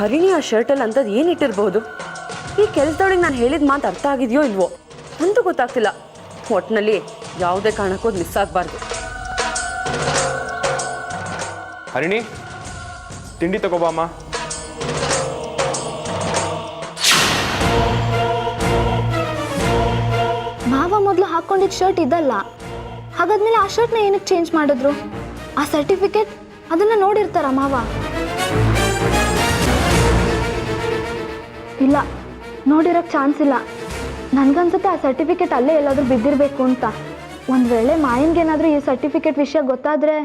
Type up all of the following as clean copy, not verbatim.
ಹರಿಣಿ ಆ ಶರ್ಟಲ್ಲಿ ಅಂಥದ್ದು ಏನು ಇಟ್ಟಿರ್ಬೋದು? ಈ ಕೆಲಸದೊಳಗೆ ನಾನು ಹೇಳಿದ ಮಾತು ಅರ್ಥ ಆಗಿದೆಯೋ ಇಲ್ವೋ ಅಂತೂ ಗೊತ್ತಾಗ್ತಿಲ್ಲ. ಒಟ್ಟಿನಲ್ಲಿ ಯಾವುದೇ ಕಾರಣಕ್ಕೂ ಅದು ಮಿಸ್ ಆಗಬಾರ್ದು. ಹರಿಣಿ, ತಿಂಡಿ ತಗೋಬಾಮ್ಮ. ಮಾವ ಮೊದಲು ಹಾಕೊಂಡಿದ್ದ ಶರ್ಟ್ ಇದಲ್ಲ, ಹಾಗಾದ್ಮೇಲೆ ಆ ಶರ್ಟ್ನ ಏನಕ್ಕೆ ಚೇಂಜ್ ಮಾಡಿದ್ರು? ಆ ಸರ್ಟಿಫಿಕೇಟ್ ಅದನ್ನ ನೋಡಿರ್ತಾರ ಮಾವ? ಇಲ್ಲ, ನೋಡಿರೋಕ್ಕೆ ಚಾನ್ಸ್ ಇಲ್ಲ. ನನಗನ್ಸುತ್ತೆ ಆ ಸರ್ಟಿಫಿಕೇಟ್ ಅಲ್ಲೇ ಎಲ್ಲಾದರೂ ಬಿದ್ದಿರಬೇಕು ಅಂತ. ಒಂದು ವೇಳೆ ಮಾಯನ್ಗೇನಾದರೂ ಈ ಸರ್ಟಿಫಿಕೇಟ್ ವಿಷಯ ಗೊತ್ತಾದರೆ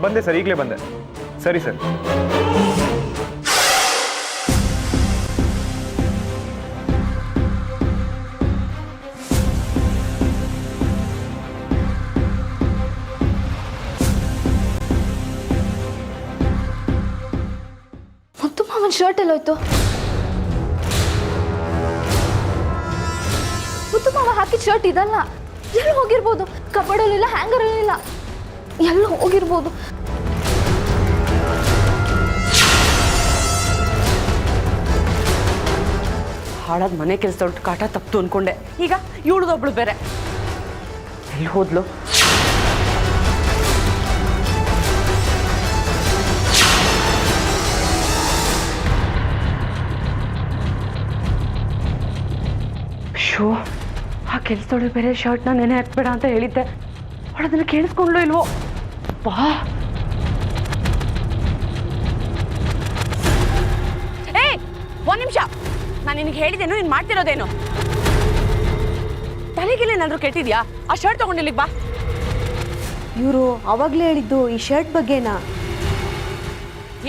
ಬಂದೆ ಸರ್, ಈಗಲೇ ಬಂದೆ. ಸರಿ ಸರ್. ಮುತ್ತು ಮಾವನ ಶರ್ಟ್ ಎಲ್ಲೋಯ್ತು? ಮುತ್ತು ಮಾವ ಹಾಕಿದ ಶರ್ಟ್ ಇದಲ್ಲ. ಎಲ್ಲಿ ಹೋಗಿರ್ಬೋದು? ಕಬೋರ್ಡಲ್ಲಿಲ್ಲ, ಹ್ಯಾಂಗರಲ್ಲಿಲ್ಲ, ಎಲ್ಲ ಹೋಗಿರ್ಬೋದು. ಹಾಳಾದ ಮನೆ ಕೆಲಸದೊಟ್ಟು ಕಾಟ ತಪ್ತು ಅನ್ಕೊಂಡೆ. ಈಗ ಇವಳಿಗೊಬ್ಳು ಬೇರೆ ಎಲ್ಲಿ ಹೋದ್ಲು? ಶೋ, ಆ ಕೆಲಸದೊಳಗೆ ಬೇರೆ ಶರ್ಟ್ನ ನೆನೆ ಹಾಕ್ಬೇಡ ಅಂತ ಹೇಳಿದ್ದೆ. ಅವಳದನ್ನ ಕೇಳಿಸ್ಕೊಂಡ್ಲು ಇಲ್ವೋ? ಬಾ, ಒಂದ್ ನಿಮಿಷ. ನಾನು ನಿನಗೆ ಹೇಳಿದ್ದೇನು, ನೀನು ಮಾಡ್ತಿರೋದೇನು? ತಲೆಗಿಲ್ಲೇನಾದ್ರೂ ಕೆಟ್ಟಿದ್ಯಾ? ಆ ಶರ್ಟ್ ತಗೊಂಡಿಲ್ಲಿಗೆ ಬಾ. ಇವರು ಅವಾಗಲೇ ಹೇಳಿದ್ದು ಈ ಶರ್ಟ್ ಬಗ್ಗೆನಾ?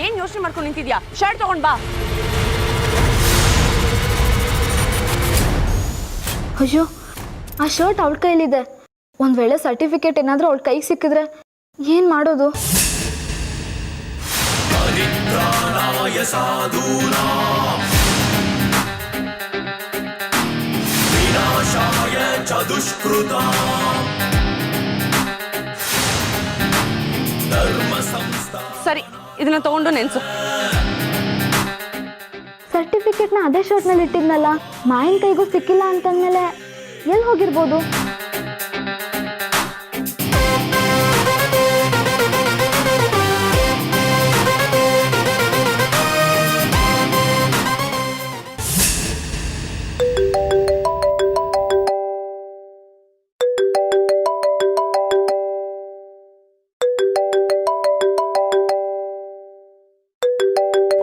ಏನ್ ಯೋಚನೆ ಮಾಡ್ಕೊಂಡು ನಿಂತಿದ್ಯಾ? ಶರ್ಟ್ ತಗೊಂಡ್ ಬಾ. ಅಯ್ಯೋ, ಆ ಶರ್ಟ್ ಅವಳ ಕೈಲಿದೆ. ಒಂದು ವೇಳೆ ಸರ್ಟಿಫಿಕೇಟ್ ಏನಾದರೂ ಅವಳ ಕೈಗೆ ಸಿಕ್ಕಿದ್ರೆ ಏನು ಮಾಡೋದು? ಸರಿ, ಇದನ್ನ ತಗೊಂಡು ನೆನ್ಸು. ಸರ್ಟಿಫಿಕೇಟ್ನ ಅದೇ ಶರ್ಟ್ನಲ್ಲಿ ಇಟ್ಟಿದ್ನಲ್ಲ, ಮಾಯನ್ ಕೈಗೂ ಸಿಕ್ಕಿಲ್ಲ ಅಂತಂದ್ಮೇಲೆ ಎಲ್ಲಿ ಹೋಗಿರ್ಬೋದು?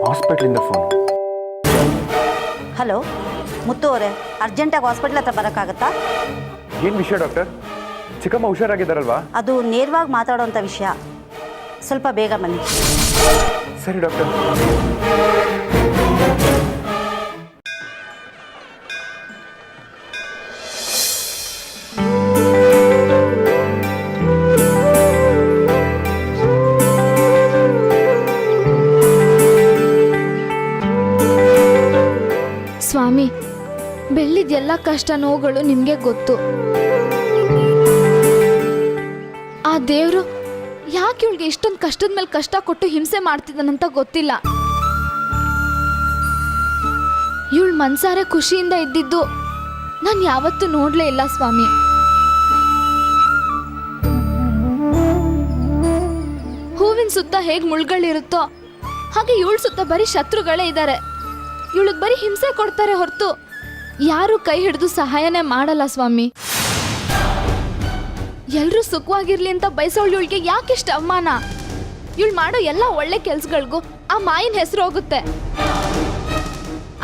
ಹಾಸ್ಪಿಟ್ಲಿಂದ ಫೋನ್. ಹಲೋ ಮುತ್ತು ಅವರೇ, ಅರ್ಜೆಂಟಾಗಿ ಹಾಸ್ಪಿಟ್ಲ್ ಹತ್ರ ಬರೋಕ್ಕಾಗತ್ತಾ? ಏನು ವಿಷಯ ಡಾಕ್ಟರ್? ಚಿಕ್ಕಮ್ಮ ಹುಷಾರಾಗಿದ್ದಾರಲ್ವಾ? ಅದು ನೇರವಾಗಿ ಮಾತಾಡೋಂಥ ವಿಷಯ, ಸ್ವಲ್ಪ ಬೇಗ ಬನ್ನಿ. ಸರಿ ಡಾಕ್ಟರ್. ಸ್ವಾಮಿ, ಬೆಳ್ಳಿದ ಎಲ್ಲ ಕಷ್ಟ ನೋವುಗಳು ನಿಮಗೆ ಗೊತ್ತು. ಆ ದೇವರು ಯಾಕೆ ಇವಳಿಗೆ ಇಷ್ಟೊಂದು ಕಷ್ಟದ ಮೇಲೆ ಕಷ್ಟ ಕೊಟ್ಟು ಹಿಂಸೆ ಮಾಡ್ತಿದ್ದಾನಂತ ಗೊತ್ತಿಲ್ಲ. ಇವಳು ಮನ್ಸಾರೆ ಖುಷಿಯಿಂದ ಇದ್ದಿದ್ದು ನಾನು ಯಾವತ್ತೂ ನೋಡಲೇ ಇಲ್ಲ ಸ್ವಾಮಿ. ಹೂವಿನ ಸುತ್ತ ಹೇಗೆ ಮುಳ್ಗಳಿರುತ್ತೋ ಹಾಗೆ ಇವಳ ಸುತ್ತ ಬರೀ ಶತ್ರುಗಳೇ ಇದ್ದಾರೆ. ಇವಳಿಗೆ ಬರೀ ಹಿಂಸೆ ಕೊಡ್ತಾರೆ ಹೊರತು ಯಾರು ಕೈ ಹಿಡಿದು ಸಹಾಯನೇ ಮಾಡಲ್ಲ ಸ್ವಾಮಿ. ಎಲ್ಲರೂ ಸುಖವಾಗಿರ್ಲಿ ಅಂತ ಬಯಸೋಳು ಇವಳಿಗೆ ಯಾಕೆಷ್ಟು ಅವಮಾನ? ಇವಳು ಮಾಡೋ ಎಲ್ಲ ಒಳ್ಳೆ ಕೆಲ್ಸಗಳಿಗೂ ಆ ಮಾಯಿನ ಹೆಸರು ಹೋಗುತ್ತೆ.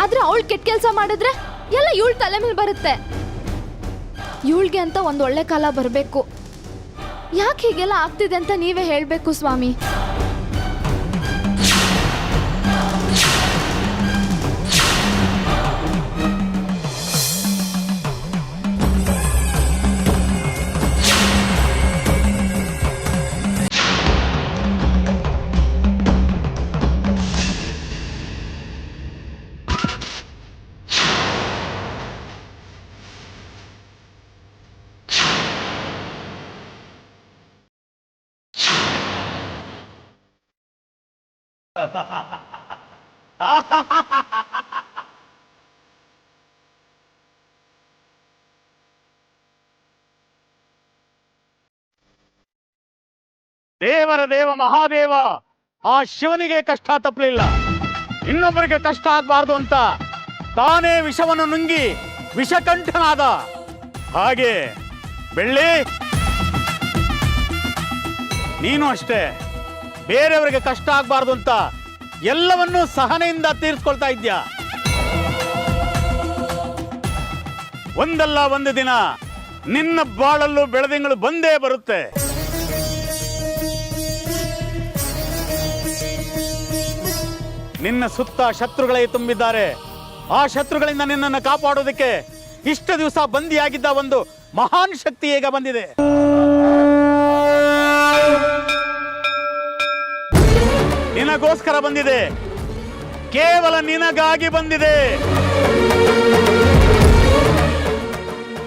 ಆದ್ರೆ ಅವಳು ಕೆಟ್ಟ ಕೆಲಸ ಮಾಡಿದ್ರೆ ಎಲ್ಲ ಇವಳ ತಲೆ ಮೇಲೆ ಬರುತ್ತೆ. ಇವಳಿಗೆ ಅಂತ ಒಂದು ಒಳ್ಳೆ ಕಾಲ ಬರಬೇಕು. ಯಾಕೆ ಹೀಗೆಲ್ಲ ಆಗ್ತಿದೆ ಅಂತ ನೀವೇ ಹೇಳಬೇಕು ಸ್ವಾಮಿ. ದೇವರ ದೇವ ಮಹಾದೇವ ಆ ಶಿವನಿಗೆ ಕಷ್ಟ ತಪ್ಪಲಿಲ್ಲ. ಇನ್ನೊಬ್ಬರಿಗೆ ಕಷ್ಟ ಆಗಬಾರ್ದು ಅಂತ ತಾನೇ ವಿಷವನ್ನು ನುಂಗಿ ವಿಷಕಂಠನಾದ. ಹಾಗೆ ಬೆಳ್ಳಿ, ನೀನು ಅಷ್ಟೇ ಬೇರೆಯವರಿಗೆ ಕಷ್ಟ ಆಗಬಾರ್ದು ಅಂತ ಎಲ್ಲವನ್ನೂ ಸಹನೆಯಿಂದ ತೀರಿಸ್ಕೊಳ್ತಾ ಇದ್ಯಾ. ಒಂದಲ್ಲ ಒಂದು ದಿನ ನಿನ್ನ ಬಾಳಲ್ಲೂ ಬೆಳದಿಂಗಳು ಬಂದೇ ಬರುತ್ತೆ. ನಿನ್ನ ಸುತ್ತ ಶತ್ರುಗಳೇ ತುಂಬಿದ್ದಾರೆ. ಆ ಶತ್ರುಗಳಿಂದ ನಿನ್ನನ್ನು ಕಾಪಾಡೋದಕ್ಕೆ ಇಷ್ಟು ದಿವಸ ಬಂದಿಯಾಗಿದ್ದ ಒಂದು ಮಹಾನ್ ಶಕ್ತಿ ಈಗ ಬಂದಿದೆ. ನಿನಗೋಸ್ಕರ ಬಂದಿದೆ, ಕೇವಲ ನಿನಗಾಗಿ ಬಂದಿದೆ.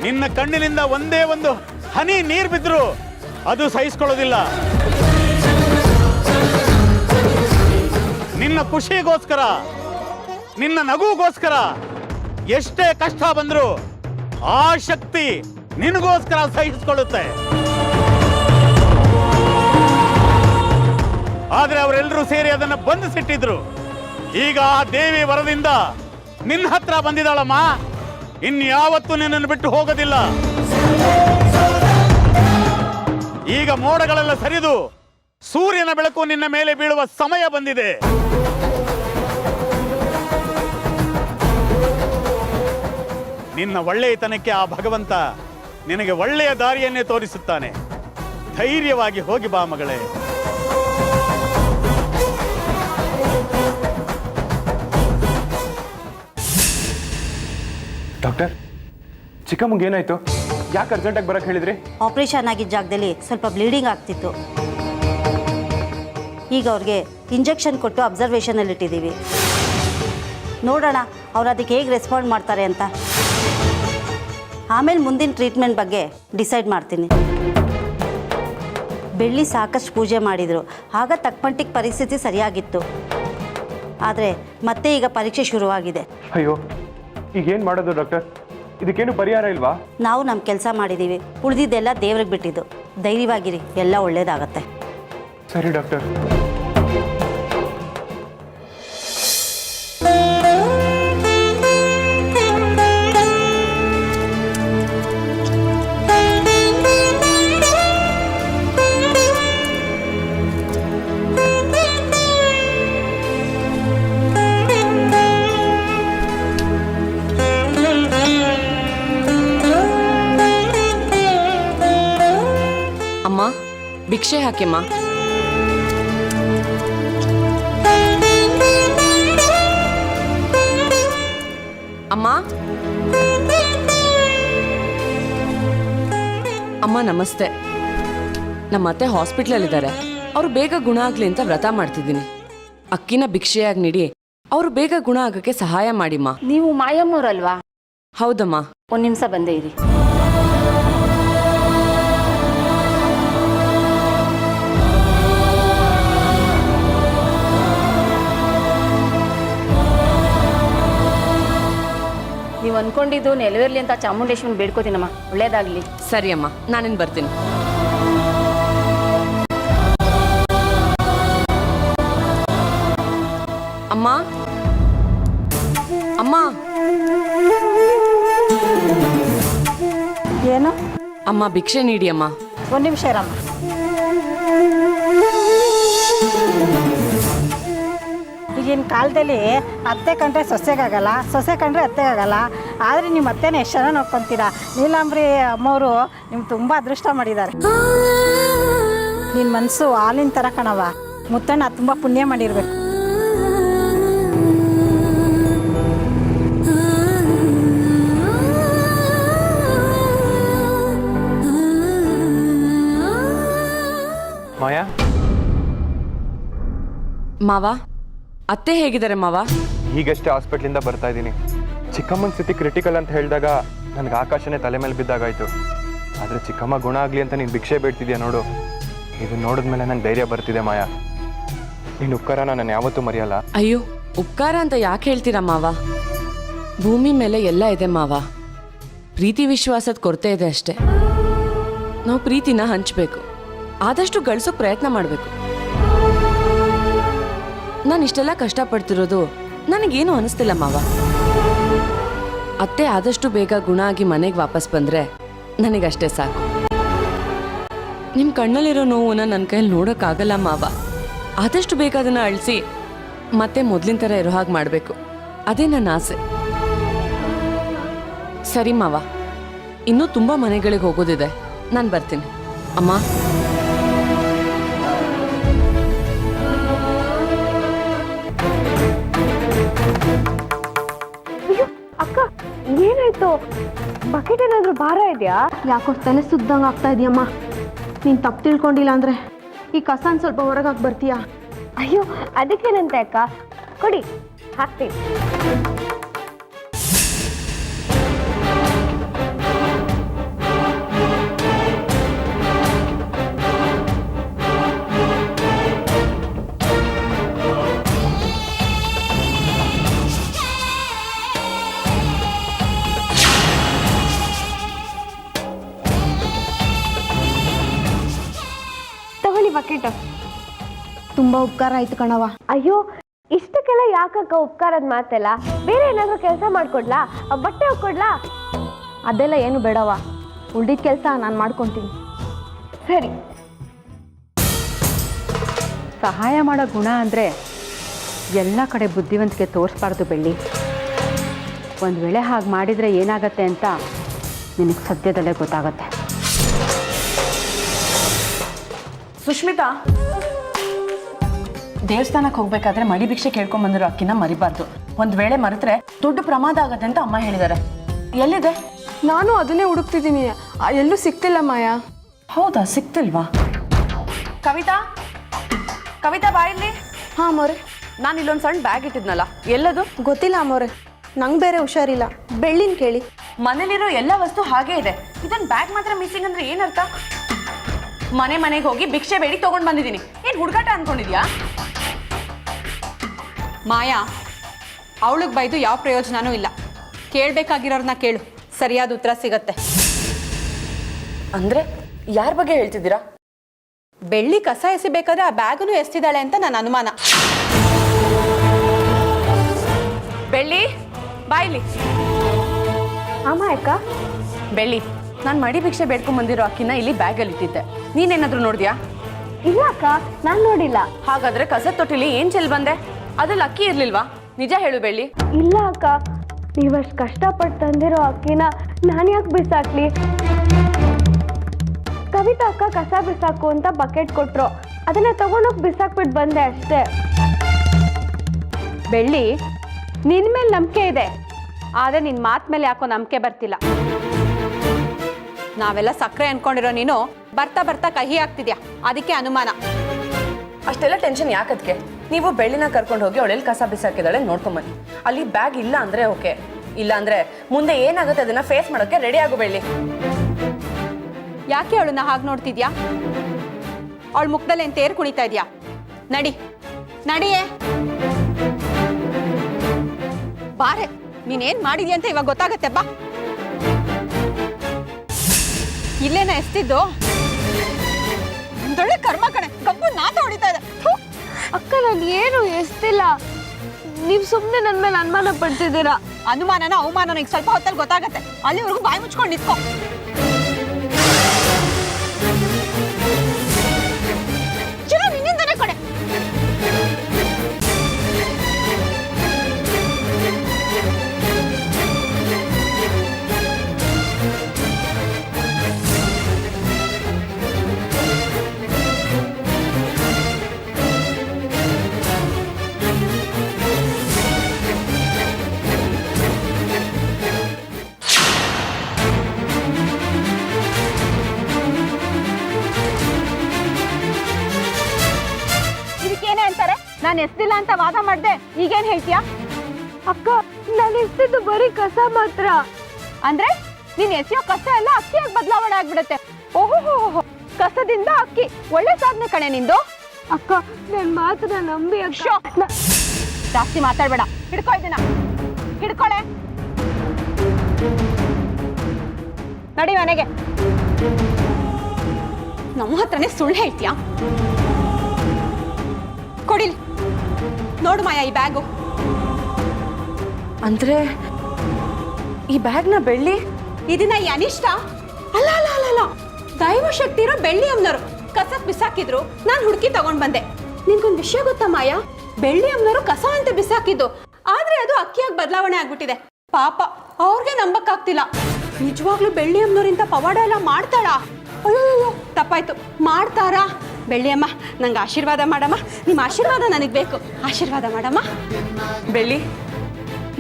ನಿನ್ನ ಕಣ್ಣಿನಿಂದ ಒಂದೇ ಒಂದು ಹನಿ ನೀರು ಬಿದ್ರು ಅದು ಸಹಿಸ್ಕೊಳ್ಳೋದಿಲ್ಲ. ನಿನ್ನ ಖುಷಿಗೋಸ್ಕರ, ನಿನ್ನ ನಗುಗೋಸ್ಕರ ಎಷ್ಟೇ ಕಷ್ಟ ಬಂದ್ರು ಆ ಶಕ್ತಿ ನಿನಗೋಸ್ಕರ ಸಹಿಸಿಕೊಳ್ಳುತ್ತೆ. ಆದ್ರೆ ಅವರೆಲ್ಲರೂ ಸೇರಿ ಅದನ್ನು ಬಂಧಿಸಿಟ್ಟಿದ್ರು. ಈಗ ಆ ದೇವಿ ವರದಿಂದ ನಿನ್ನ ಹತ್ರ ಬಂದಿದ್ದಾಳಮ್ಮ. ಇನ್ಯಾವತ್ತೂ ನಿನ್ನನ್ನು ಬಿಟ್ಟು ಹೋಗೋದಿಲ್ಲ. ಈಗ ಮೋಡಗಳೆಲ್ಲ ಸರಿದು ಸೂರ್ಯನ ಬೆಳಕು ನಿನ್ನ ಮೇಲೆ ಬೀಳುವ ಸಮಯ ಬಂದಿದೆ. ನಿನ್ನ ಒಳ್ಳೆಯತನಕ್ಕೆ ಆ ಭಗವಂತ ನಿನಗೆ ಒಳ್ಳೆಯ ದಾರಿಯನ್ನೇ ತೋರಿಸುತ್ತಾನೆ. ಧೈರ್ಯವಾಗಿ ಹೋಗಿ ಬಾ ಮಗಳೇ. ಡಾಕ್ಟರ್, ಚಿಕ್ಕಮ್ಮಂಗೆ ಏನಾಯ್ತು? ಯಾಕೆ ಅರ್ಜೆಂಟಾಗಿ ಬರಕ್ಕೆ ಹೇಳಿದ್ರಿ? ಆಪರೇಷನ್ ಆಗಿದ್ದ ಜಾಗದಲ್ಲಿ ಸ್ವಲ್ಪ ಬ್ಲೀಡಿಂಗ್ ಆಗ್ತಿತ್ತು. ಈಗ ಅವ್ರಿಗೆ ಇಂಜೆಕ್ಷನ್ ಕೊಟ್ಟು ಅಬ್ಸರ್ವೇಷನಲ್ಲಿ ಇಟ್ಟಿದ್ದೀವಿ. ನೋಡೋಣ ಅವ್ರು ಅದಕ್ಕೆ ಹೇಗೆ ರೆಸ್ಪಾಂಡ್ ಮಾಡ್ತಾರೆ ಅಂತ. ಆಮೇಲೆ ಮುಂದಿನ ಟ್ರೀಟ್ಮೆಂಟ್ ಬಗ್ಗೆ ಡಿಸೈಡ್ ಮಾಡ್ತೀನಿ. ಬೆಳ್ಳಿ ಸಾಕಷ್ಟು ಪೂಜೆ ಮಾಡಿದರು, ಆಗ ತಕ್ಕಮಟ್ಟಿಗೆ ಪರಿಸ್ಥಿತಿ ಸರಿಯಾಗಿತ್ತು. ಆದರೆ ಮತ್ತೆ ಈಗ ಪರೀಕ್ಷೆ ಶುರುವಾಗಿದೆ. ಅಯ್ಯೋ, ಈಗ ಏನು ಮಾಡೋದು ಡಾಕ್ಟರ್? ಇದಕ್ಕೇನು ಪರಿಹಾರ ಇಲ್ವಾ? ನಾವು ನಮ್ಮ ಕೆಲಸ ಮಾಡಿದ್ದೀವಿ, ಉಳಿದಿದ್ದೆಲ್ಲ ದೇವ್ರಿಗೆ ಬಿಟ್ಟಿದ್ದು. ಧೈರ್ಯವಾಗಿರಿ, ಎಲ್ಲ ಒಳ್ಳೇದಾಗತ್ತೆ. ಸರಿ ಡಾಕ್ಟರ್. ಅಮ್ಮ, ಭಿಕ್ಷೆ ಹಾಕಿಮ್ಮ. ಅಮ್ಮ, ಅಮ್ಮ ನಮಸ್ತೆ. ನಮ್ಮ ಅತ್ತೆ ಹಾಸ್ಪಿಟ್ಲಲ್ಲಿದ್ದಾರೆ. ಅವರು ಬೇಗ ಗುಣ ಆಗ್ಲಿ ಅಂತ ವ್ರತ ಮಾಡ್ತಿದ್ದೀನಿ. ಅಕ್ಕಿನ ಭಿಕ್ಷೆಯಾಗಿ ನೀಡಿ ಅವರು ಬೇಗ ಗುಣ ಆಗಕ್ಕೆ ಸಹಾಯ ಮಾಡಿಮ್ಮ. ನೀವು ಮಾಯಮ್ಮವ್ರಲ್ವಾ? ಹೌದಮ್ಮ. ಒಂದು ನಿಮಿಷ ಬಂದೇ ಇರಿ. ನೀವು ಅನ್ಕೊಂಡಿದ್ದು ನೆರವೇರ್ಲಿ ಅಂತ ಚಾಮುಂಡೇಶ್ವರನ ಬೇಡ್ಕೋತೀನಮ್ಮ. ಒಳ್ಳೇದಾಗ್ಲಿ. ಸರಿ ಅಮ್ಮ, ನಾನಿನ್ ಬರ್ತೀನಿ. ಅಮ್ಮ, ಅಮ್ಮ, ಏನು? ಅಮ್ಮ ಭಿಕ್ಷೆ ನೀಡಿ ಅಮ್ಮ. ಒಂದು ನಿಮಿಷ ಇರಮ್ಮ. ಈಗಿನ ಕಾಲದಲ್ಲಿ ಅತ್ತೆ ಕಂಡ್ರೆ ಸೊಸೆಗಾಗಲ್ಲ, ಸೊಸೆ ಕಂಡ್ರೆ ಅತ್ತೆಗಾಗಲ್ಲ. ಆದರೆ ನಿಮ್ಮ ಅತ್ತೆನ ಎಷ್ಟು ಚೆನ್ನಾಗಿ ನೋಡ್ಕೊತೀರಾ. ನೀಲಾಂಬ್ರಿ ಅಮ್ಮವರು ನಿಮ್ಗೆ ತುಂಬ ಅದೃಷ್ಟ ಮಾಡಿದ್ದಾರೆ. ನಿನ್ನ ಮನಸ್ಸು ಹಾಲಿನ ಥರ ಕಣವ. ಮುತ್ತಣ್ಣ ತುಂಬ ಪುಣ್ಯ ಮಾಡಿರ್ಬೇಕು. ಮಾಯಾ, ಮಾವ, ಅತ್ತೆ ಹೇಗಿದ್ದಾರೆ ಮಾವ? ಈಗಷ್ಟೇ ಹಾಸ್ಪಿಟ್ಲಿಂದ ಬರ್ತಾ ಇದ್ದೀನಿ. ಚಿಕ್ಕಮ್ಮನ ಸ್ಥಿತಿ ಕ್ರಿಟಿಕಲ್ ಅಂತ ಹೇಳಿದಾಗ ನನಗೆ ಆಕಾಶನೇ ತಲೆ ಮೇಲೆ ಬಿದ್ದಾಗಾಯ್ತು. ಆದರೆ ಚಿಕ್ಕಮ್ಮ ಗುಣ ಆಗಲಿ ಅಂತ ನೀನು ಭಿಕ್ಷೆ ಬೇಡ್ತಿದ್ಯಾ ನೋಡು. ಇದನ್ನ ನೋಡಿದ್ಮೇಲೆ ನಂಗೆ ಧೈರ್ಯ ಬರ್ತಿದೆ ಮಾಯಾ. ನಿನ್ನ ಉಪಕಾರನ ನಾನು ಯಾವತ್ತೂ ಮರೆಯಲ್ಲ. ಅಯ್ಯೋ, ಉಪಕಾರ ಅಂತ ಯಾಕೆ ಹೇಳ್ತೀರಾ ಮಾವ? ಭೂಮಿ ಮೇಲೆ ಎಲ್ಲ ಇದೆ ಮಾವ. ಪ್ರೀತಿ ವಿಶ್ವಾಸದ ಕೊರತೆ ಇದೆ ಅಷ್ಟೇ. ನಾವು ಪ್ರೀತಿನ ಹಂಚಬೇಕು, ಆದಷ್ಟು ಗಳಿಸೋ ಪ್ರಯತ್ನ ಮಾಡಬೇಕು. ನಾನು ಇಷ್ಟೆಲ್ಲ ಕಷ್ಟಪಡ್ತಿರೋದು ನನಗೇನು ಅನಿಸ್ತಿಲ್ಲ ಮಾವ. ಅತ್ತೆ ಆದಷ್ಟು ಬೇಗ ಗುಣ ಆಗಿ ಮನೆಗೆ ವಾಪಸ್ ಬಂದರೆ ನನಗಷ್ಟೇ ಸಾಕು. ನಿಮ್ಮ ಕಣ್ಣಲ್ಲಿರೋ ನೋವನ್ನ ನನ್ನ ಕೈಯಲ್ಲಿ ನೋಡೋಕ್ಕಾಗಲ್ಲ ಮಾವ. ಆದಷ್ಟು ಬೇಗ ಅದನ್ನು ಅಳಿಸಿ ಮತ್ತೆ ಮೊದಲಿನ ಥರ ಇರೋ ಹಾಗೆ ಮಾಡಬೇಕು. ಅದೇ ನನ್ನ ಆಸೆ. ಸರಿ ಮಾವ, ಇನ್ನೂ ತುಂಬ ಮನೆಗಳಿಗೆ ಹೋಗೋದಿದೆ. ನಾನು ಬರ್ತೀನಿ. ಅಮ್ಮ, ಅಕ್ಕ ಏನಾಯ್ತು? ಬಕೆಟ್ ಏನಾದರೂ ಭಾರ ಇದೆಯಾ? ಯಾಕೋ ತಲೆ ಸುದ್ದಂಗೆ ಆಗ್ತಾ ಇದೆಯಮ್ಮ. ನೀನು ತಪ್ಪು ತಿಳ್ಕೊಂಡಿಲ್ಲ ಅಂದರೆ ಈ ಕಸನ ಸ್ವಲ್ಪ ಹೊರಗೆ ಹಾಕಿ ಬರ್ತೀಯಾ? ಅಯ್ಯೋ ಅದಕ್ಕೇನಂತೆ ಅಕ್ಕ, ಕೊಡಿ ಹಾಕ್ತೀನಿ. ಬಕೆಟ್ ತುಂಬ ಉಪಕಾರ ಆಯ್ತು ಕಣವ. ಅಯ್ಯೋ ಇಷ್ಟಕ್ಕೆಲ್ಲ ಯಾಕಕ್ಕ ಉಪಕಾರದ ಮಾತೆಲ್ಲ? ಬೇರೆ ಏನಾದರೂ ಕೆಲಸ ಮಾಡ್ಕೊಡ್ಲಾ? ಬಟ್ಟೆ ಹಾಕೊಡ್ಲಾ? ಅದೆಲ್ಲ ಏನು ಬೇಡವ, ಉಳಿದ ಕೆಲಸ ನಾನು ಮಾಡ್ಕೊತೀನಿ. ಸರಿ. ಸಹಾಯ ಮಾಡೋ ಗುಣ ಅಂದರೆ ಎಲ್ಲ ಕಡೆ ಬುದ್ಧಿವಂತಿಕೆ ತೋರಿಸ್ಬಾರ್ದು ಬೆಳ್ಳಿ. ಒಂದು ವೇಳೆ ಹಾಗೆ ಮಾಡಿದರೆ ಏನಾಗತ್ತೆ ಅಂತ ನಿನಗೆ ಸದ್ಯದಲ್ಲೇ ಗೊತ್ತಾಗತ್ತೆ. ಸುಷ್ಮಿತಾ, ದೇವಸ್ಥಾನಕ್ಕೆ ಹೋಗ್ಬೇಕಾದ್ರೆ ಮಡಿ ಭಿಕ್ಷೆ ಕೇಳ್ಕೊಂಡ್ ಬಂದಿರೋ ಅಕ್ಕಿನ ಮರಿಬಾರ್ದು. ಒಂದ್ ವೇಳೆ ಮರೆತ್ರೆ ದೊಡ್ಡ ಪ್ರಮಾದ ಆಗತ್ತೆ ಅಂತ ಅಮ್ಮ ಹೇಳಿದ್ದಾರೆ. ಎಲ್ಲಿದೆ? ನಾನು ಅದನ್ನೇ ಹುಡುಕ್ತಿದ್ದೀನಿ, ಎಲ್ಲೂ ಸಿಕ್ತಿಲ್ಲ ಮಾಯಾ. ಹೌದಾ, ಸಿಕ್ತಿಲ್ವಾ? ಕವಿತಾ, ಕವಿತಾ ಬಾ ಇಲ್ಲಿ. ಹಾಂ ಅಮ್ಮವ್ರೆ. ನಾನು ಇಲ್ಲೊಂದು ಸಣ್ಣ ಬ್ಯಾಗ್ ಇಟ್ಟಿದ್ನಲ್ಲ, ಎಲ್ಲದು? ಗೊತ್ತಿಲ್ಲ ಅಮ್ಮವ್ರೆ, ನಂಗೆ ಬೇರೆ ಹುಷಾರಿಲ್ಲ. ಬೆಳ್ಳಿನ ಕೇಳಿ. ಮನೇಲಿರೋ ಎಲ್ಲ ವಸ್ತು ಹಾಗೇ ಇದೆ, ಇದೊಂದು ಬ್ಯಾಗ್ ಮಾತ್ರ ಮಿಸ್ಸಿಂಗ್ ಅಂದ್ರೆ ಏನರ್ಥ? ಮನೆಗೆ ಹೋಗಿ ಭಿಕ್ಷೆ ಬೇಡಿ ತಗೊಂಡ್ ಬಂದಿದ್ದೀನಿ. ಏನ್ ಹುಡುಗಾಟ ಅನ್ಕೊಂಡಿದ್ಯಾ? ಮಾಯಾ, ಅವಳಿಗೆ ಬೈದು ಯಾವ ಪ್ರಯೋಜನನೂ ಇಲ್ಲ. ಕೇಳಬೇಕಾಗಿರೋರನ್ನ ಕೇಳು, ಸರಿಯಾದ ಉತ್ತರ ಸಿಗತ್ತೆ. ಅಂದ್ರೆ ಯಾರ ಬಗ್ಗೆ ಹೇಳ್ತಿದ್ದೀರಾ? ಬೆಳ್ಳಿ ಕಸ ಎಸಿಬೇಕಾದ್ರೆ ಆ ಬ್ಯಾಗನ್ನು ಎಸ್ತಿದ್ದಾಳೆ ಅಂತ ನನ್ನ ಅನುಮಾನ. ಬೆಳ್ಳಿ, ಬಾಯ್ಲಿ. ಅಮ್ಮ ಅಕ್ಕ. ಬೆಳ್ಳಿ, ನಾನು ಮಡಿ ಭಿಕ್ಷೆ ಬೇಡ್ಕೊಂಡ್ ಬಂದಿರೋ ಅಕ್ಕಿನ ಇಲ್ಲಿ ಬ್ಯಾಗಲ್ಲಿ ಇಟ್ಟಿದ್ದೆ. ನೀನೇನಾದ್ರೂ ನೋಡಿದ್ಯಾ? ಇಲ್ಲ ಅಕ್ಕ, ನಾನು ನೋಡಿಲ್ಲ. ಹಾಗಾದ್ರೆ ಕಸದ ತೊಟ್ಟಿಲಿ ಏನ್ ಚೆಲ್ ಬಂದೆ? ಅದ್ರಲ್ಲಿ ಅಕ್ಕಿ ಇರ್ಲಿಲ್ವಾ? ನಿಜ ಹೇಳು ಬೆಳ್ಳಿ. ಇಲ್ಲ ಅಕ್ಕ, ನೀವಷ್ಟು ಕಷ್ಟಪಟ್ಟು ತಂದಿರೋ ಅಕ್ಕಿನ ನಾನು ಯಾಕೆ ಬಿಸಾಕ್ಲಿ? ಕವಿತಾ ಅಕ್ಕ ಕಸ ಬಿಸಾಕು ಅಂತ ಬಕೆಟ್ ಕೊಟ್ರು, ಅದನ್ನ ತಗೊಂಡೋಗಿ ಬಿಸಾಕ್ಬಿಟ್ಟು ಬಂದೆ ಅಷ್ಟೇ. ಬೆಳ್ಳಿ, ನಿನ್ನ ಮೇಲೆ ನಂಬಿಕೆ ಇದೆ, ಆದರೆ ನಿನ್ನ ಮಾತು ಮೇಲೆ ಯಾಕೋ ನಂಬಿಕೆ ಬರ್ತಿಲ್ಲ. ನಾವೆಲ್ಲ ಸಕ್ಕರೆ ಅನ್ಕೊಂಡಿರೋ ನೀನು ಬರ್ತಾ ಬರ್ತಾ ಕಹಿ ಆಗ್ತಿದ್ಯಾ, ಅದಕ್ಕೆ ಅನುಮಾನ. ಅಷ್ಟೆಲ್ಲ ಟೆನ್ಷನ್ ಯಾಕದ್ಕೆ? ನೀವು ಬೆಳ್ಳಿನ ಕರ್ಕೊಂಡು ಹೋಗಿ ಅವಳೆಲ್ಲಿ ಕಸ ಬಿಸಾಕಿದಾಳೆ ನೋಡ್ಕೊಂಬನ್ನಿ. ಅಲ್ಲಿ ಬ್ಯಾಗ್ ಇಲ್ಲ ಅಂದ್ರೆ ಓಕೆ, ಇಲ್ಲ ಅಂದ್ರೆ ಮುಂದೆ ಏನಾಗುತ್ತೆ ಅದನ್ನ ಫೇಸ್ ಮಾಡೋಕೆ ರೆಡಿ ಆಗು ಬೆಳ್ಳಿ. ಯಾಕೆ ಅವಳನ್ನ ಹಾಗೆ ನೋಡ್ತಿದ್ಯಾ? ಅವಳ ಮುಖದಲ್ಲಿ ಏನು ತೇರು ಕುಣಿತಾ ಇದೆಯಾ? ನಡಿ ನಡಿಯೇ, ಬಾರೆ. ನೀನೇನ್ ಮಾಡಿದ್ಯಾ ಅಂತ ಇವಾಗ ಗೊತ್ತಾಗತ್ತೆ. ಬಾ, ಇಲ್ಲೇನ ಎಸ್ತಿದ್ದು? ಒಂದೊಳ್ಳೆ ಕರ್ಮ ಕಣೆ, ಕಬ್ಬು ನಾತ ಹೊಡಿತಾ ಇದೆ. ಅಕ್ಕ ನಾನು ಏನು ಎಸ್ತಿಲ್ಲ, ನೀವು ಸುಮ್ಮನೆ ನನ್ನ ಮೇಲೆ ಅನುಮಾನ ಪಡ್ತಿದ್ದೀರಾ. ಅನುಮಾನನ ಅವಮಾನನ ಈಗ ಸ್ವಲ್ಪ ಹೊತ್ತಲ್ಲಿ ಗೊತ್ತಾಗತ್ತೆ. ಅಲ್ಲಿವರೆಗೂ ಬಾಯಿ ಮುಚ್ಕೊಂಡು ನಿಂತ್ಕೋ. ಚಲೋ, ನಿನ್ನಿಂದನೇ ಕೊಡೆ. ನಾನು ಎಸ್ತಿಲ್ಲ ಅಂತ ವಾದ ಮಾಡ್ದೆ, ಈಗೇನ್ ಹೇಳ್ತೀಯಾ? ಅಕ್ಕ ನಾನು ಎಸ್ತಿದ್ದು ಬರೀ ಕಸ ಮಾತ್ರ. ಅಂದ್ರೆ ನೀನ್ ಎಸೆಯೋ ಕಸ ಎಲ್ಲ ಅಕ್ಕಿಯಾಗಿ ಬದಲಾವಣೆ ಆಗ್ಬಿಡುತ್ತೆ. ಓಹೋ, ಕಸದಿಂದ ಅಕ್ಕಿ, ಒಳ್ಳೆ ಸಾಧನೆ ಕಣೆ ನಿಂದು. ಅಕ್ಕ ನನ್ನ ಮಾತನ್ನ ನಂಬಿ ಅಕ್ಕ. ಜಾಸ್ತಿ ಮಾತಾಡ್ಬೇಡ. ಹಿಡ್ಕೊ ಇದನ್ನ, ಹಿಡ್ಕೊಳೆ. ನಡಿ ಮನೆಗೆ. ನಮ್ಮ ಹತ್ರನೇ ಸುಳ್ಳು ಹೇಳ್ತೀಯಾ? ಕೊಡಿಲಿ. ನೋಡು ಮಾಯಾ ಈ ಬ್ಯಾಗು. ಅಂದ್ರೆ ಈ ಬ್ಯಾಗ್ನ ಬೆಳ್ಳಿ ಇದನ್ನ ಈ ಅನಿಷ್ಟ ಅಲ್ಲ ಅಲ್ಲ ಅಲ್ಲ ಅಲ್ಲ ದೈವಶಕ್ತಿ ಇರೋ ಬೆಳ್ಳಿ ಅಮ್ಮನವರು ಕಸಕ್ ಬಿಸಾಕಿದ್ರು. ನಾನು ಹುಡುಕಿ ತಗೊಂಡ್ ಬಂದೆ. ನಿನ್ಗೊಂದು ವಿಷಯ ಗೊತ್ತಾ ಮಾಯಾ? ಬೆಳ್ಳಿ ಅಮ್ಮನವರು ಕಸ ಅಂತ ಬಿಸಾಕಿದ್ದು, ಆದ್ರೆ ಅದು ಅಕ್ಕಿಯಾಗಿ ಬದಲಾವಣೆ ಆಗ್ಬಿಟ್ಟಿದೆ. ಪಾಪ ಅವ್ರಿಗೆ ನಂಬಕ್ಕಾಗ್ತಿಲ್ಲ. ನಿಜವಾಗ್ಲೂ ಬೆಳ್ಳಿ ಅಮ್ಮನವ್ರಿಂತ ಪವಾಡ ಎಲ್ಲ ಮಾಡ್ತಾಳಾ? ಅಯ್ಯೋ ತಪ್ಪಾಯ್ತು. ಮಾಡ್ತಾರಾ? ಬೆಳ್ಳಿ ಅಮ್ಮ ನಂಗೆ ಆಶೀರ್ವಾದ ಮಾಡಮ್ಮ. ನಿಮ್ಮ ಆಶೀರ್ವಾದ ನನಗೆ ಬೇಕು. ಆಶೀರ್ವಾದ ಮಾಡಮ್ಮ. ಬೆಳ್ಳಿ,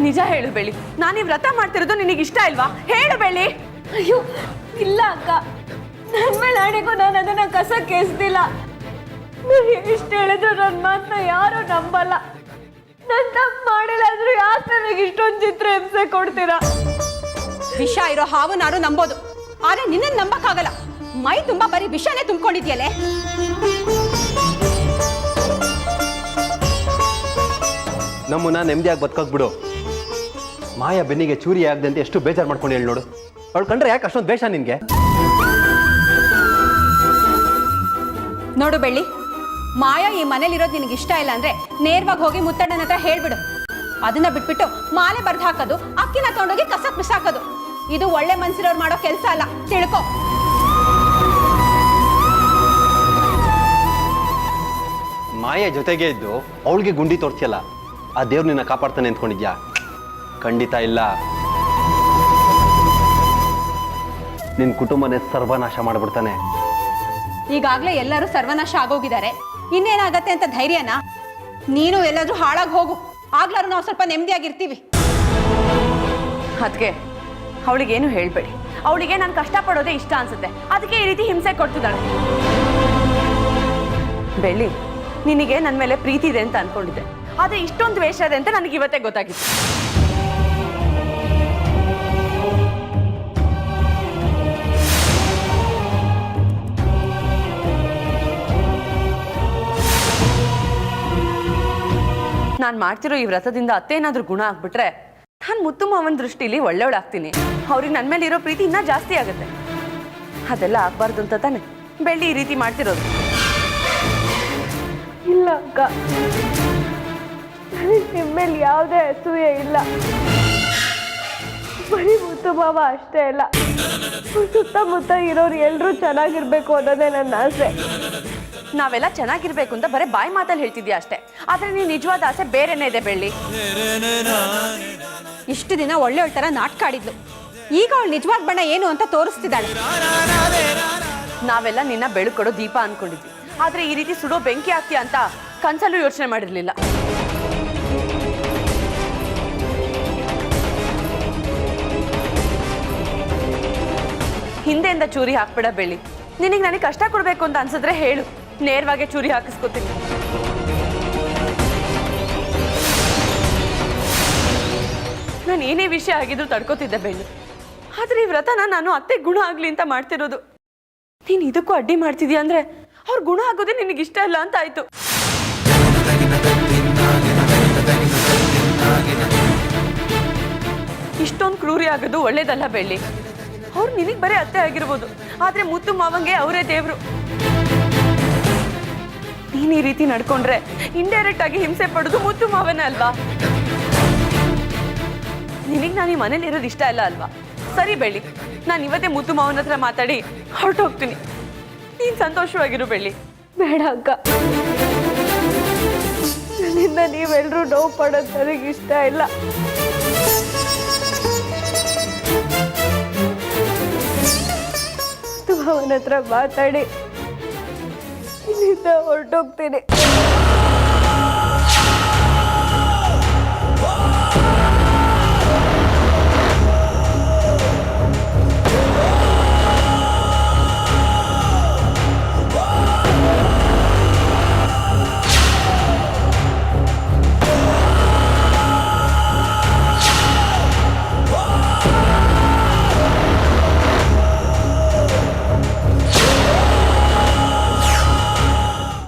ನಿಜ ಹೇಳು ಬೆಳ್ಳಿ, ನಾನು ಈ ವ್ರತ ಮಾಡ್ತಿರೋದು ನಿನಗೆ ಇಷ್ಟ ಇಲ್ವಾ? ಹೇಳು ಬೆಳ್ಳಿ. ಅಯ್ಯೋ ಇಲ್ಲ ಅಕ್ಕ, ನನ್ನ ಮೇಲೆ ಆಣೆಗೂ ನಾನು ಅದನ್ನ ಕಸಕ್ಕೆ ಎಸ್ದಿಲ್ಲ. ನಾನು ಎಷ್ಟು ಹೇಳಿದ್ರು ನನ್ನ ಮಾತನ್ನ ಯಾರು ನಂಬಲ್ಲ. ನನ್ನ ತಪ್ಪು ಮಾಡಿಲ್ಲ ಅಂದ್ರೂ ಯಾಕೆ ನನಗೆ ಇಷ್ಟೊಂದು ಚಿತ್ರ ಹಿಂಸೆ ಕೊಡ್ತೀರಾ? ವಿಷ ಇರೋ ಹಾವನಾರು ನಂಬೋದು, ಆದ್ರೆ ನಿನ್ನ ನಂಬಕ್ಕಾಗಲ್ಲ. ಮೈ ತುಂಬಾ ಬರೀ ವಿಷನೇ ತುಂಬಿಕೊಂಡಿದ್ಯಲ್ಲೇ. ನಮ್ಮನ್ನ ನೆಮ್ಮದಿಯಾಗಿ ಬದುಕೋಕ್ ಬಿಡು. ಮಾಯಾ ಬೆನ್ನಿಗೆ ಚೂರಿ ಆಗದೆ ಅಂತ ಎಷ್ಟು ಬೇಜಾರು ಮಾಡ್ಕೊಂಡು ಹೇಳಿ ನೋಡು. ಅವಳು ಕಂಡ್ರೆ ಯಾಕೆ ಅಷ್ಟೊಂದು ಬೇಷ ನಿನ್ಗೆ? ನೋಡು ಬೆಳ್ಳಿ, ಮಾಯಾ ಈ ಮನೇಲಿರೋದು ನಿನಗೆ ಇಷ್ಟ ಇಲ್ಲ ಅಂದ್ರೆ ನೇರವಾಗಿ ಹೋಗಿ ಮುತ್ತಣ್ಣನ ಹತ್ರ ಹೇಳ್ಬಿಡು. ಅದನ್ನ ಬಿಟ್ಬಿಟ್ಟು ಮಾಲೆ ಬರ್ದು ಹಾಕೋದು, ಅಕ್ಕಿನ ತಗೊಂಡೋಗಿ ಕಸಕ್ ಬಿಸಾಕೋದು, ಇದು ಒಳ್ಳೆ ಮನ್ಸಿರೋರು ಮಾಡೋ ಕೆಲಸ ಅಲ್ಲ, ತಿಳ್ಕೊ. ಮಾಯಾ ಜೊತೆಗೆ ಇದ್ದು ಅವಳಿಗೆ ಗುಂಡಿ ತೋರ್ಸಿಯಲ್ಲ, ಆ ದೇವ್ರು ನಿನ್ನ ಕಾಪಾಡ್ತಾನೆ ಅಂದ್ಕೊಂಡಿದ್ಯಾ? ಖಂಡಿತ ಇಲ್ಲ. ನಿನ್ನ ಕುಟುಂಬನೇ ಸರ್ವನಾಶ ಮಾಡ್ಬಿಡ್ತಾನೆ. ಈಗಾಗ್ಲೇ ಎಲ್ಲರೂ ಸರ್ವನಾಶ ಆಗೋಗಿದ್ದಾರೆ, ಇನ್ನೇನಾಗತ್ತೆ ಅಂತ ಧೈರ್ಯನಾ? ನೀನು ಎಲ್ಲಾದ್ರೂ ಹಾಳಾಗಿ ಹೋಗು, ಆಗ್ಲಾರು ನಾವು ಸ್ವಲ್ಪ ನೆಮ್ಮದಿಯಾಗಿರ್ತೀವಿ. ಅದಕ್ಕೆ ಅವಳಿಗೇನು ಹೇಳ್ಬೇಡಿ. ಅವಳಿಗೆ ನಾನು ಕಷ್ಟಪಡೋದೇ ಇಷ್ಟ ಅನ್ಸುತ್ತೆ, ಅದಕ್ಕೆ ಈ ರೀತಿ ಹಿಂಸೆ ಕೊಡ್ತಿದ್ದಾಳೆ. ಬೆಳ್ಳಿ, ನಿನಗೆ ನನ್ನ ಮೇಲೆ ಪ್ರೀತಿ ಇದೆ ಅಂತ ಅನ್ಕೊಂಡಿದ್ದೆ, ಆದ್ರೆ ಇಷ್ಟೊಂದು ದ್ವೇಷ ಇದೆ ಅಂತ ನನಗೆ ಇವತ್ತೇ ಗೊತ್ತಾಗಿತ್ತು. ನಾನು ಮಾಡ್ತಿರೋ ಈ ವ್ರತದಿಂದ ಅತ್ತೇನಾದ್ರೂ ಗುಣ ಆಗ್ಬಿಟ್ರೆ ನಾನು ಮುತ್ತು ಮಾವನ ದೃಷ್ಟಿಲಿ ಒಳ್ಳೆಯವಳಾಗ್ತೀನಿ. ಅವ್ರಿಗೆ ನನ್ನ ಮೇಲೆ ಇರೋ ಪ್ರೀತಿ ಇನ್ನೂ ಜಾಸ್ತಿ ಆಗುತ್ತೆ. ಅದೆಲ್ಲ ಆಗ್ಬಾರ್ದು ಅಂತ ತಾನೆ ಬೆಳ್ಳಿ ಈ ರೀತಿ ಮಾಡ್ತಿರೋದು. ಇಲ್ಲ ಅಕ್ಕ, ನನಗೆ ನಿಮ್ಮ ಮೇಲೆ ಯಾವುದೇ ಅಸೂಯೆ ಇಲ್ಲ. ಬರೀ ಮುತ್ತು ಮಾವ ಅಷ್ಟೇ ಇಲ್ಲ, ಸುತ್ತಮುತ್ತ ಇರೋರು ಎಲ್ಲರೂ ಚೆನ್ನಾಗಿರ್ಬೇಕು ಅನ್ನೋದೇ ನನ್ನ ಆಸೆ. ನಾವೆಲ್ಲ ಚೆನ್ನಾಗಿರ್ಬೇಕು ಅಂತ ಬರೀ ಬಾಯಿ ಮಾತಲ್ಲಿ ಹೇಳ್ತಿದ್ಯಾ ಅಷ್ಟೇ, ಆದ್ರೆ ನೀನು ನಿಜವಾದ ಆಸೆ ಬೇರೆನೇ ಇದೆ ಬೆಳ್ಳಿ. ಇಷ್ಟು ದಿನ ಒಳ್ಳೆಯವಳ ತರ ನಾಟಕ ಆಡಿದ್ಲು, ಈಗ ಅವಳು ನಿಜವಾದ ಬಣ್ಣ ಏನು ಅಂತ ತೋರಿಸ್ತಿದ್ದಾಳೆ. ನಾವೆಲ್ಲ ನಿನ್ನ ಬೆಳಕೊಡೋ ದೀಪ ಅನ್ಕೊಂಡಿದ್ವಿ, ಆದ್ರೆ ಈ ರೀತಿ ಸುಡೋ ಬೆಂಕಿ ಆಗ್ತೀಯ ಅಂತ ಕನ್ಸಲ್ಲೂ ಯೋಚನೆ ಮಾಡಿರ್ಲಿಲ್ಲ. ಹಿಂದೆಯಿಂದ ಚೂರಿ ಹಾಕ್ಬೇಡ ಬೆಳ್ಳಿ. ನಿನಗೆ ನನಗೆ ಕಷ್ಟ ಕೊಡ್ಬೇಕು ಅಂತ ಅನ್ಸಿದ್ರೆ ಹೇಳು, ನೇರವಾಗಿ ಚೂರಿ ಹಾಕಿಸ್ಕೊತೀನಿ. ನಾನು ಏನೇ ವಿಷಯ ಆಗಿದ್ರು ತಡ್ಕೋತಿದ್ದೆ ಬೆಳ್ಳಿ, ಆದ್ರೆ ಈ ವ್ರತನ ನಾನು ಅತ್ತೆ ಗುಣ ಆಗ್ಲಿ ಅಂತ ಮಾಡ್ತಿರೋದು. ನೀನು ಇದಕ್ಕೂ ಅಡ್ಡಿ ಮಾಡ್ತಿದ್ಯಾ ಅಂದ್ರೆ ಅವ್ರ ಗುಣ ಆಗೋದೇ ನಿನಗೆ ಇಷ್ಟ ಇಲ್ಲ ಅಂತ ಆಯ್ತು. ಇಷ್ಟೊಂದು ಕ್ರೂರಿ ಆಗೋದು ಒಳ್ಳೇದಲ್ಲ ಬೆಳ್ಳಿ. ಅವ್ರು ನಿನಗೆ ಬರೀ ಅತ್ತೆ ಆಗಿರ್ಬೋದು, ಆದ್ರೆ ಮುತ್ತು ಮಾವಂಗೆ ಅವರೇ ದೇವ್ರು. ನೀನ್ ಈ ರೀತಿ ನಡ್ಕೊಂಡ್ರೆ ಇಂಡೈರೆಕ್ಟ್ ಆಗಿ ಹಿಂಸೆ ಪಡೋದು ಮುತ್ತು ಮಾವನೇ ಅಲ್ವಾ? ನಿನಗೆ ನಾನು ಈ ಮನೇಲಿ ಇರೋದು ಇಷ್ಟ ಇಲ್ಲ ಅಲ್ವಾ? ಸರಿ ಬೆಳ್ಳಿ, ನಾನು ಇವತ್ತೇ ಮುತ್ತು ಮಾವನ ಹತ್ರ ಮಾತಾಡಿ ಹೊರಟೋಗ್ತೀನಿ. ನೀನ್ ಸಂತೋಷವಾಗಿರು ಬೆಳ್ಳಿ. ಬೇಡ ಅಕ್ಕ, ನನ್ನಿಂದ ನೀವೆಲ್ಲರೂ ನೋವು ಪಡೋದು ನನಗೆ ಇಷ್ಟ ಇಲ್ಲ. ಅವನ ಹತ್ರ ಮಾತಾಡಿ ಇಲ್ಲಿಂದ ಹೊರಟೋಗ್ತೀನಿ.